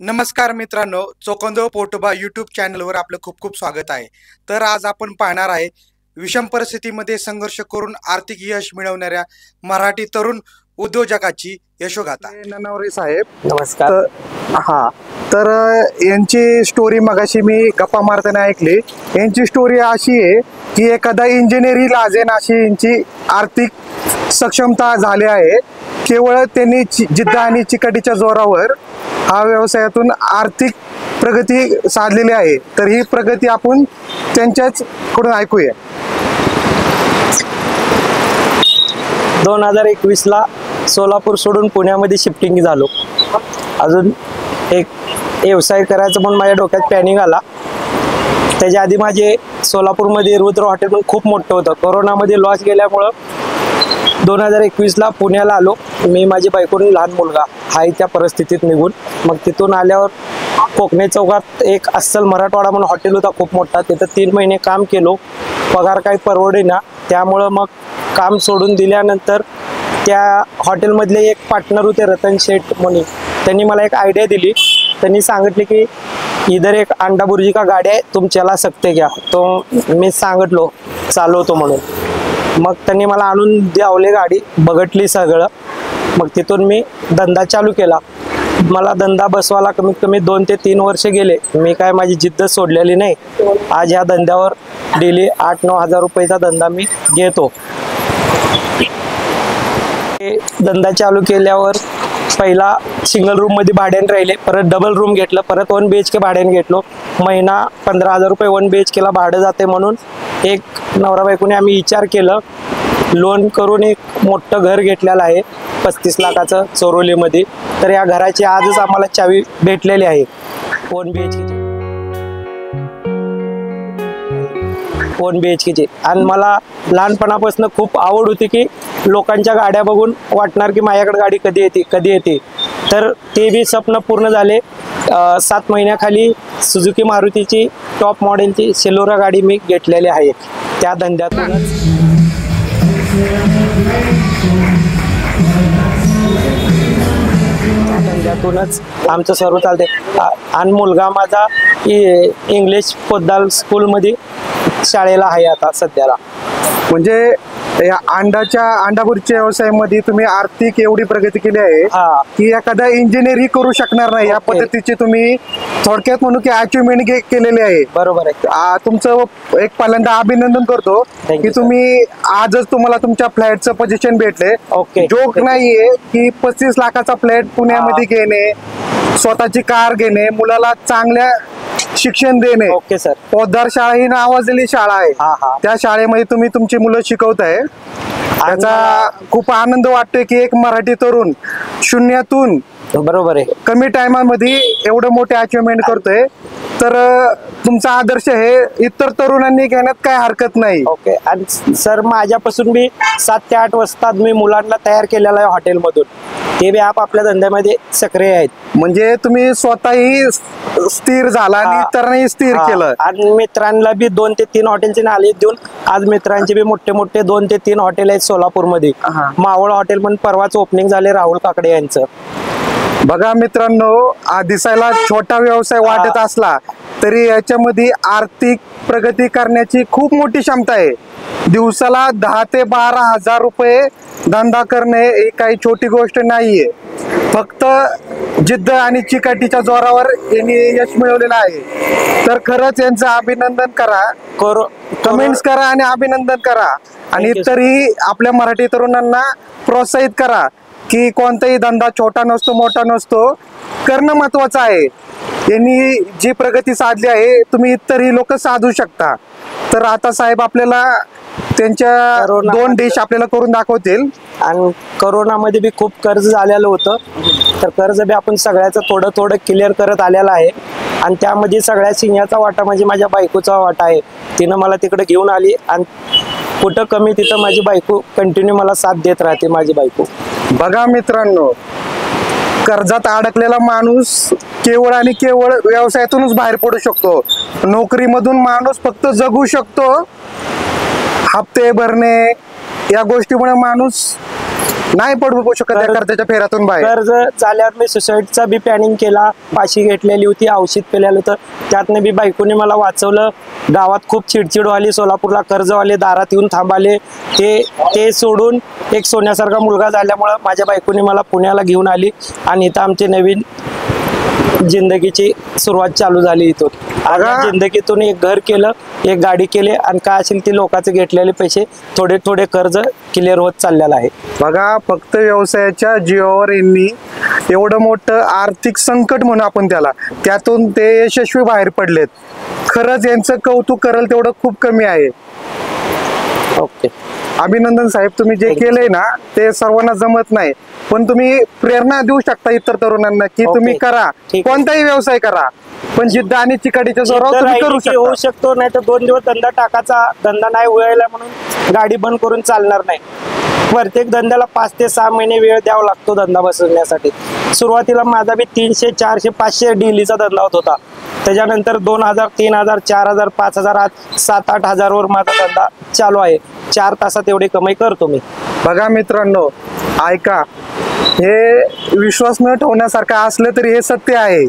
नमस्कार मित्रांनो, चोखंदो पोटोबा यूट्यूब चॅनलवर आपलं खूप खूप स्वागत आहे. तर आज आपण पाहणार आहे विषम परिस्थितीमध्ये संघर्ष करून आर्थिक यश मिळवणाऱ्या मराठी तरुण उद्योजकाची यशोगाथा. ननवरे साहेब नमस्कार. हा तर यांची स्टोरी मगाशी मी गप्पा मारताना ऐकली. यांची स्टोरी अशी आहे की एखादा इंजिनिअरिंग लाजेन अशी यांची आर्थिक सक्षमता झाली आहे. केवळ त्यांनी जिद्द आणि चिकाटीच्या जोरावर हा व्यवसायातून आर्थिक प्रगती साधलेली आहे. तर ही प्रगती आपण त्यांच्याच कडून ऐकूया. 2021 ला सोलापूर सोडून पुण्यामध्ये शिफ्टिंग झालो. अजून एक व्यवसाय करायचं म्हणून माझ्या डोक्यात प्लॅनिंग आला. त्याच्या आधी माझे सोलापूरमध्ये रुद्र हॉटेल पण खूप मोठं होतं. कोरोनामध्ये लॉस गेल्यामुळं 2021 ला पुण्याला आलो. मी माझी बायकोन लहान मुलगा हाय त्या परिस्थितीत निघून मग तिथून आल्यावर कोकणे चौकात एक अस्सल मराठवाडा म्हणून हॉटेल होता खूप मोठा. तिथं 3 महिने काम केलो. पगार काही परवडे ना, त्यामुळं मग काम सोडून दिल्यानंतर त्या हॉटेलमधले एक पार्टनर होते रतन शेठ म्हणून. त्यांनी मला एक आयडिया दिली. त्यांनी सांगितले की इधर एक अंडा बुर्जी का गाडी आहे, तुम चला सकते क्या. तो मी सांगितलो चालवतो म्हणून. मग त्यांनी मला आणून द्यावले गाडी, बघटली सगळं. मग तिथून मी धंदा चालू केला. मला धंदा बसवायला कमीत कमी 2 ते 3 वर्ष गेले. मी काय माझी जिद्द सोडलेली नाही. आज ह्या धंद्यावर डेली 8-9 हजार रुपयाचा धंदा मी घेतो. धंदा चालू केल्यावर पहिला सिंगल रूम मध्ये भाड्याने राहिले, परत डबल रूम घेतलं, परत 1 BHK भाड्याने घेतलो. महिना 15,000 रुपये 1 BHK ला भाडं जाते म्हणून एक नवरा बायकोने आम्ही विचार केलं. लोन करून एक मोठं घर घेतलेलं आहे 35 लाखाचं चोरोलीमध्ये. तर या घराची आजच आम्हाला चावी भेटलेली आहे. 1 BHK आणि मला लहानपणापासून खूप आवड होती की लोकांच्या गाड्या बघून वाटणार की माझ्याकडे गाडी कधी येते. तर ते बी स्वप्न पूर्ण झाले. 7 महिन्याखाली सुझुकी मारुतीची टॉप मॉडेलची सेलोरा गाडी मी घेतलेली आहे. त्या धंद्यातूनच आमचं सर्व चालते. आणि मुलगा माझा इंग्लिश पोद्दार स्कूलमध्ये शाळेला आहे आता सध्याला. म्हणजे या अंडाभुर्जीच्या व्यवसायामध्ये तुम्ही आर्थिक एवढी प्रगती केली आहे की एखादा इंजिनिअरिंग करू शकणार नाही. या पद्धतीची तुम्ही थोडक्यात म्हणू की अचिव्हमेंट केलेली आहे. बरोबर आहे. तुमचं एक पहिल्यांदा अभिनंदन करतो की तुम्ही आजच तुम्हाला तुमच्या फ्लॅटचं पोझिशन भेटले. जोक नाहीये की 35 लाखाचा फ्लॅट पुण्यामध्ये घेणे, स्वतःची कार घेणे, मुलाला चांगल्या शिक्षण देणे. Okay sir. पोद्दार शाळा ही नावाजलेली शाळा आहे. त्या शाळेमध्ये तुम्ही तुमची मुलं शिकवताय. त्याचा खूप आनंद वाटतोय की एक मराठी तरुण शून्यातून बरोबर आहे कमी टायमामध्ये एवढं मोठे अचिव्हमेंट करतोय. तर तुमचा आदर्श हे इतर तरुणांनी घेण्यात काय हरकत नाही. ओके. आणि सर माझ्यापासून मी 7 ते 8 वाजता मी मुलांना तयार केलेला आहे हॉटेलमधून. ते बी आपल्या धंद्यामध्ये सक्रिय आहेत. म्हणजे तुम्ही स्वतःही स्थिर झाला आणि इतरांनाही स्थिर केलं. आणि मित्रांना बी 2 ते 3 हॉटेलचे नाले देऊन आज मित्रांचे बी मोठे 2 ते 3 हॉटेल आहेत सोलापूरमध्ये. मावळ हॉटेल पण परवाच ओपनिंग झाले राहुल काकडे यांचं. बघा मित्रांनो, दिसायला छोटा व्यवसाय वाटत असला तरी याच्यामध्ये आर्थिक प्रगती करण्याची खूप मोठी क्षमता आहे. दिवसाला 10 ते 12 हजार रुपये धंदा करणे ही काही छोटी गोष्ट नाहीये. फक्त जिद्द आणि चिकाटीच्या जोरावर यांनी यश मिळवलेलं आहे. तर खरंच यांचं अभिनंदन करा, कमेंट्स करा आणि अभिनंदन करा. आणि इतरही आपल्या मराठी तरुणांना प्रोत्साहित करा की कोणताही धंदा छोटा नसतो, मोठा नसतो, करणं महत्वाचं आहे. यांनी जी प्रगती साधली आहे तुम्ही इतरही लोक साधू शकता. तर आता साहेब आपल्याला त्यांच्या 2 डिश आपल्याला करून दाखवतील. आणि कोरोनामध्ये बी खूप कर्ज झालेलं होतं. तर कर्ज बी आपण सगळ्याचं थोडं क्लिअर करत आलेलं आहे. आणि त्यामध्ये सगळ्या सिंहाचा वाटा म्हणजे माझ्या बायकोचा वाटा आहे. तिनं मला तिकडे घेऊन आली आणि कुठं कमी तिथं माझी बायको कंटिन्यू मला साथ देत राहते. माझी बायको. बघा मित्रांनो, कर्जात अडकलेला माणूस केवळ आणि केवळ व्यवसायातूनच बाहेर पडू शकतो. नोकरीमधून माणूस फक्त जगू शकतो. हप्ते भरणे या गोष्टीमुळे माणूस नाही पडू शकत त्या कर्जाच्या फेऱ्यातून बाहेर. कर्ज झाल्यावर मी सुसाईडचा बी प्लॅनिंग केला, फाशी घेतलेली होती, औषध केलेलं होतं, त्यातनं बी बायकोने मला वाचवलं. गावात खूप चिडचिड व्हाली, सोलापूरला कर्जवाले दारात येऊन थांबाले, ते सोडून एक सोन्यासारखा मुलगा झाल्यामुळं माझ्या बायकोने मला पुण्याला घेऊन आली आणि इथं आमची नवीन जिंदगीची सुरुवात चालू झाली. इथून जिंदगीतून एक घर केलं, एक गाडी केली आणि काय असेल ती लोकांचे घेतलेले पैसे थोडे थोडे कर्ज क्लिअर होत चाललेलं आहे. बघा, फक्त व्यवसायाच्या जीवावर यांनी एवढं मोठं आर्थिक संकट म्हणून आपण त्याला, त्यातून ते यशस्वी बाहेर पडलेत. खरंच यांचं कौतुक करेल तेवढं खूप कमी आहे. ओके, अभिनंदन साहेब, तुम्ही जे केलंय ना ते सर्वांना जमत नाही, पण तुम्ही प्रेरणा देऊ शकता इतर तरुणांना की तुम्ही करा, कोणताही व्यवसाय करा, पण जिद्द आणि चिकाटीच्या जोरावर तुम्ही करू शकता. होऊ शकतो, नाही तर 2 दिवस धंदा टाकायचा, धंदा नाही व्हायला म्हणून गाडी बंद करून चालणार नाही. प्रत्येक धंद्याला 5 ते 6 महिने वेळ द्यावा लागतो धंदा बसवण्यासाठी. सुरुवातीला माझा बी 300, 400, 500 डेलीचा धंदा होत होता. त्याच्यानंतर 2000, 3000, 4000, 5000, आज 7-8 हजारवर माझा धंदा चालू आहे. 4 तासात एवढी कमाई करतो मी. बघा मित्रांनो, ऐका, हे विश्वास न ठेवण्यासारखं असलं तरी हे सत्य आहे.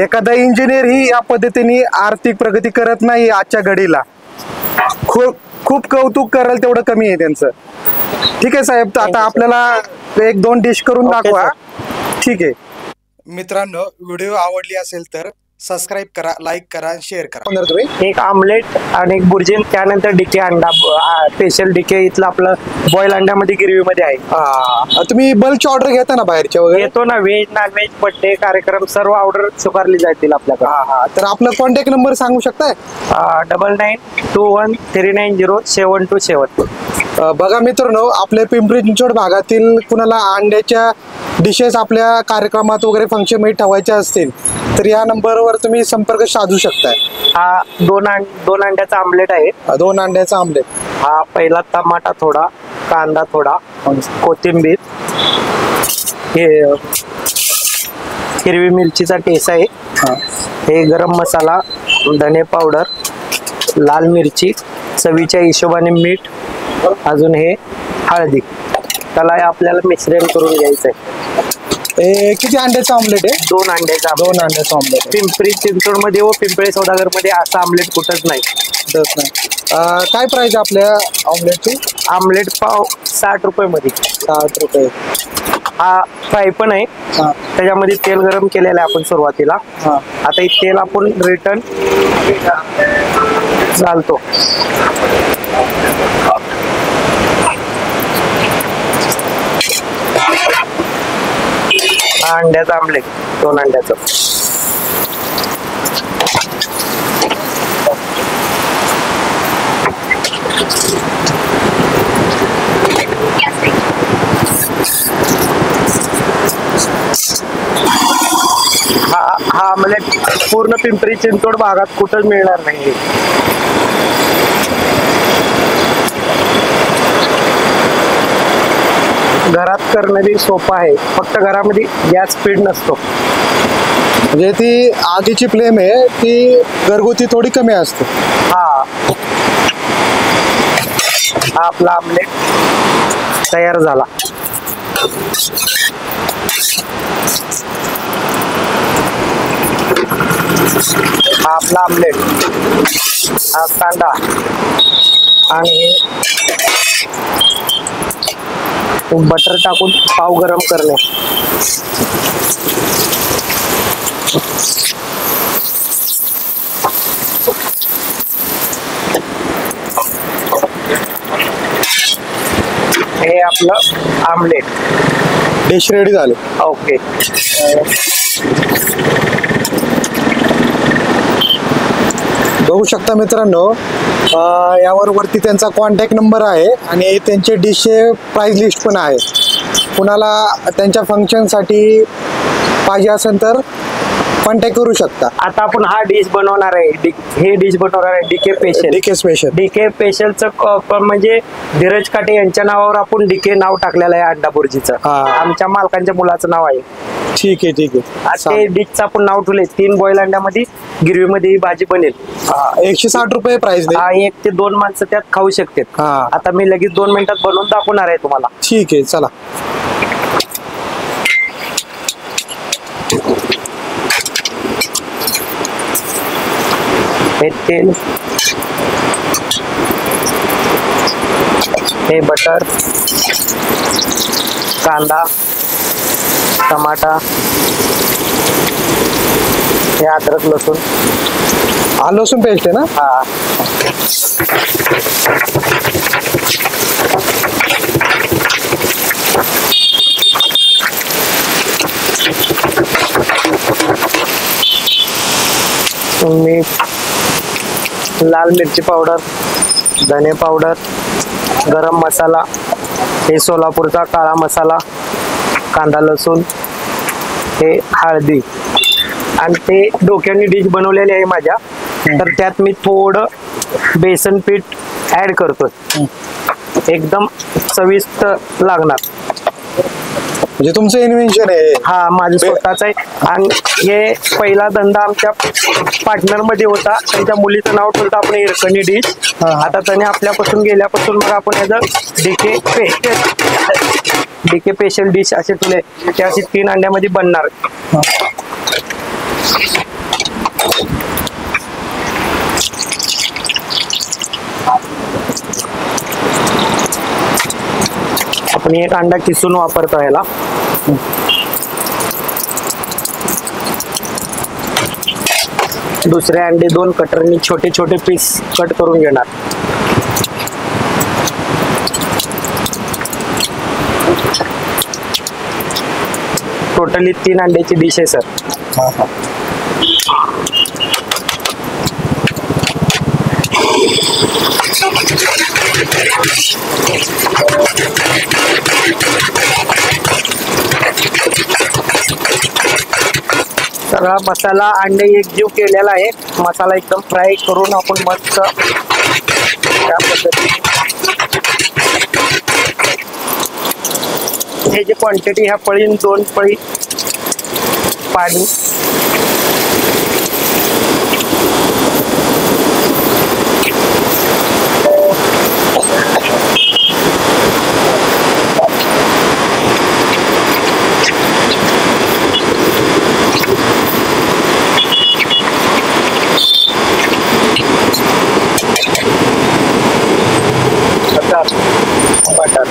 एखादा इंजिनियर ही या पद्धतीने आर्थिक प्रगती करत नाही आजच्या घडीला. खूप कौतुक कराल तेवढं कमी आहे त्यांचं. ठीक आहे साहेब, आता आपल्याला 1-2 डिश करून दाखवा. ठीक आहे मित्रांनो, व्हिडिओ आवडली असेल तर सबस्क्राईब करा, लाईक करा, शेअर करा. एक आमलेट आणि एक बुर्जी, त्यानंतर डिके अंडा, स्पेशल डिके इथलं आपलं बॉईल अंड्यामध्ये गिरवीमध्ये आहे. तुम्ही बल्कची ऑर्डर घेता ना बाहेरच्या वगैरे? येतो ना, व्हेज नॉनव्हेज बर्थडे कार्यक्रम सर्व ऑर्डर स्वीकारली जातील आपल्याकडे. तर आपला कॉन्टॅक्ट नंबर सांगू शकताय? 9921390727. बघा मित्रांनो, आपल्या पिंपरी चिंचवड भागातील कुणाला अंड्याच्या डिशेस आपल्या कार्यक्रमात वगैरे फंक्शन मध्ये ठेवायचे असतील तर या नंबरवर तुम्ही संपर्क साधू शकताय. हा 2 अंड्याचा आमलेट आहे. 2 अंड्याचा आमलेट. हा पहिला टमाटा थोडा, कांदा थोडा, कोथिंबीर, हे हिरवी मिरचीचा टेस्ट आहे, हे गरम मसाला, धने पावडर, लाल मिरची, चवीच्या हिशोबाने मीठ, अजून हे हळदी. त्याला आपल्याला मिश्रण करून घ्यायचं आहे. किती अंड्याचं ऑमलेट आहे? 2 अंड्याचा. 2 अंड्याचं ऑमलेट. पिंपरी चिंचवड मध्ये व पिंपरी सौदागर मध्ये असं आमलेट कुठंच नाही. काय प्राइस आपल्या ऑमलेटची? आमलेट पाव 60 रुपये मध्ये. 60 रुपये. हा फ्राय पण आहे, त्याच्यामध्ये तेल गरम केलेलं आहे आपण सुरुवातीला. आता हे तेल आपण रिटर्न घालतो. हा अंड्याचा आमलेट, 2 अंड्याचं. हा आमलेट पूर्ण पिंपरी चिंचवड भागात कुठंच मिळणार नाही. घरात करणं बी सोपं आहे, फक्त घरामध्ये गॅस स्पीड नसतो. म्हणजे ती आगीची फ्लेम आहे ती घरगुती थोडी कमी असते. हा आपला आमलेट तयार झाला. हा आपला आमलेट, हा कांदा आणि बटर टाकून पाव गरम करणे. हे आपलं आमलेट डिश रेडी झाले. ओके. बघू शकता मित्रांनो, यावर वरती त्यांचा कॉन्टॅक्ट नंबर आहे आणि त्यांचे डिशचे प्राइस लिस्ट पण आहे. कुणाला त्यांच्या फंक्शनसाठी पाहिजे असेल तर कॉन्टॅक्ट करू शकता. आता आपण हा डिश बनवणार आहे, हे डिश बनवणार आहे DK special. DK special. DK स्पेशलचं म्हणजे धीरज काटे यांच्या नावावर आपण डीके नाव टाकलेलं आहे. अंडा बुर्जीचं आमच्या मालकांच्या मुलाचं नाव आहे. ठीक आहे, ठीक आहे. ते डिशचं आपण नाव ठेवले. 3 बॉईल अंड्यामध्ये गिरवीमध्ये ही भाजी बनेल. 160 रुपये प्राइस हा, 1 ते 2 माणसं त्यात खाऊ शकतात. हा. आता मी लगेच 2 मिनिटात बनवून दाखवणार आहे तुम्हाला. ठीक आहे, चला. हे तेल, हे बटर, कांदा, टमाटा, हे अद्रक लसूण. लसूण पेस्ट आहे ना? हा, मीठ, लाल मिरची पावडर, धने पावडर, गरम मसाला, हे सोलापूरचा काळा मसाला, कांदा लसूण, हे हळदी. आणि ते डोक्याने डिश बनवलेली आहे माझ्या. तर त्यात मी थोडं बेसन पीठ ऍड करतो, एकदम चविष्ट लागणार. म्हणजे तुमचं इन्व्हेन्शन आहे? हा, माझं स्वतःच आहे. आणि हे पहिला धंदा आमच्या पार्टनर मध्ये होता. त्यांच्या मुलीचं नाव ठेवलं आपण हिरकणी डिश. आता त्याने आपल्यापासून गेल्यापासून मग आपण याचं डीके स्पेशल डिश असे ठेवले. ते अशी 3 अंड्यामध्ये बनणार. आपण 1 अंडा किसून वापरतो याला. दुसरे अंडे 2 कटरनी छोटे छोटे पीस कट करून घेणार. टोटली 3 अंड्याची डिश आहे सर. सगळा मसाला अंडे एकजीव केलेला आहे. मसाला एकदम फ्राय करून आपण मस्त त्या पद्धतीने ह्याची क्वांटिटी ह्या पळीन 2 पळी पाणी. बटर,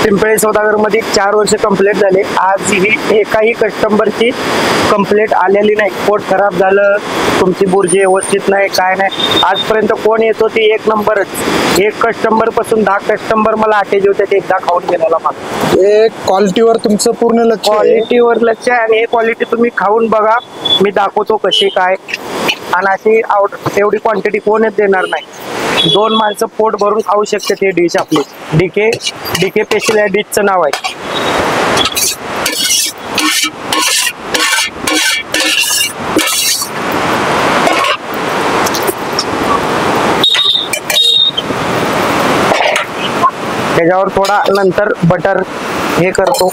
पिंपळे सौदागर मध्ये 4 वर्ष कंप्लीट झाले. आज ही एकाही कस्टमरची कंप्लेंट आलेली नाही. पोट खराब झालं, तुमची बुर्जी व्यवस्थित नाही, काय नाही. आजपर्यंत कोण येतो ते 1 नंबरच. 1 कस्टमर पासून 10 कस्टमर मला अटॅच होते ते एकदा खाऊन गेलेला. मला क्वालिटीवर तुमचं पूर्ण लक्ष आहे? क्वालिटीवर लक्ष आहे. आणि हे क्वालिटी तुम्ही खाऊन बघा, मी दाखवतो कशी काय. आणि अशी एवढी क्वांटिटी कोणच देणार नाही. 2 माणसं पोट भरून खाऊ शकते ते डिश आपली. डीके स्पेशल या डिशचं नाव आहे. त्याच्यावर थोडा नंतर बटर हे करतो,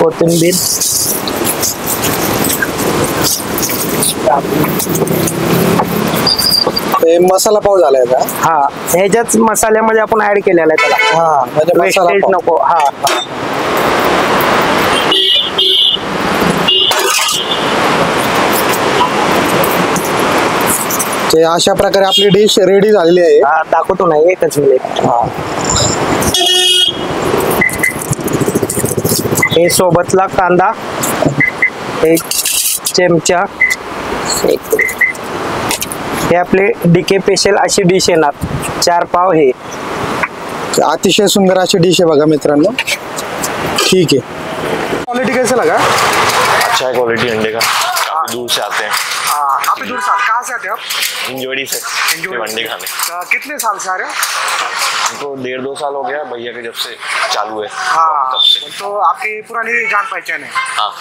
कोथिंबीर, मसाला पाव झालाय का? हा, ह्याच्याच मसाल्यामध्ये आपण ऍड केलेला आहे त्याला. हा, म्हणजे मसाला वेस्टेज पाव. नको. हा, अशा प्रकारे आपली डिश रेडी झालेली आहे. दाखवतो ना, एकच मिनिट. हे सोबतला कांदा 1 चमचा. हे आपले डीके स्पेशल अशी डिश येणार. 4 पाव. हे अतिशय सुंदर अशी डिश आहे बघा मित्रांनो. ठीक है। क्वालिटी कैसा लगा? अच्छा है क्वालिटी अंडे का, दूर से आते हैं। आप दूर से कहाँ से आते हैं? थे आप? इंजोड़ी से वनडे खाने। कितने साल से आ रहे हो? तो 1.5-2 साल हो गया भैया के जब से चालू है। हाँ, तब से। तो आपकी पुरानी जान पहचान है। हाँ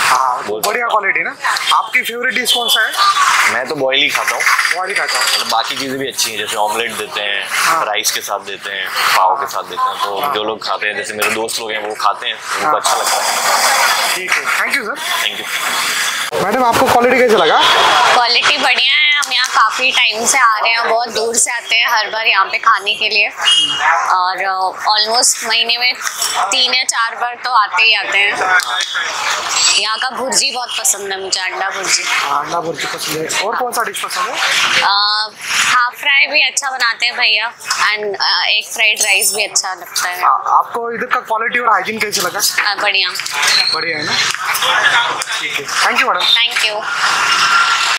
हाँ, बहुत बढ़िया क्वालिटी ना। आपकी फेवरेट डिश कौन सा है? मैं तो बॉयल ही खाता हूँ, बॉडी खाता हूँ। मतलब बाकी चीज़ें भी अच्छी हैं, जैसे ऑमलेट देते हैं, राइस के साथ देते हैं, पाव के साथ देते हैं, तो जो लोग खाते हैं, जैसे मेरे दोस्त लोग हैं वो खाते हैं, उनको अच्छा लगता है। ठीक है, thank you sir. Thank you. Madam आपको क्वालिटी कैसे लगा? क्वालिटी बढ़िया है। हम यहाँ काफ़ी टाइम से आ रहे हैं, बहुत दूर से आते हैं हर बार यहाँ पे खाने के लिए, और ऑलमोस्ट महीने में 3 या 4 बार तो आते ही आते हैं। यहाँ का भुर्जी बहुत पसंद है मुझे, अंडा भुर्जी। अंडा भुर्जी पसंद है। और कौन सा डिश पसंद है? हाफ फ्राई भी अच्छा बनाते हैं भैया, एंड एग फ्राइड राइस भी अच्छा लगता है। आपको इधर का क्वालिटी और हाइजीन कैसे लगा? बढ़िया। बढ़िया है ना। ठीक है, thank you madam. Thank you.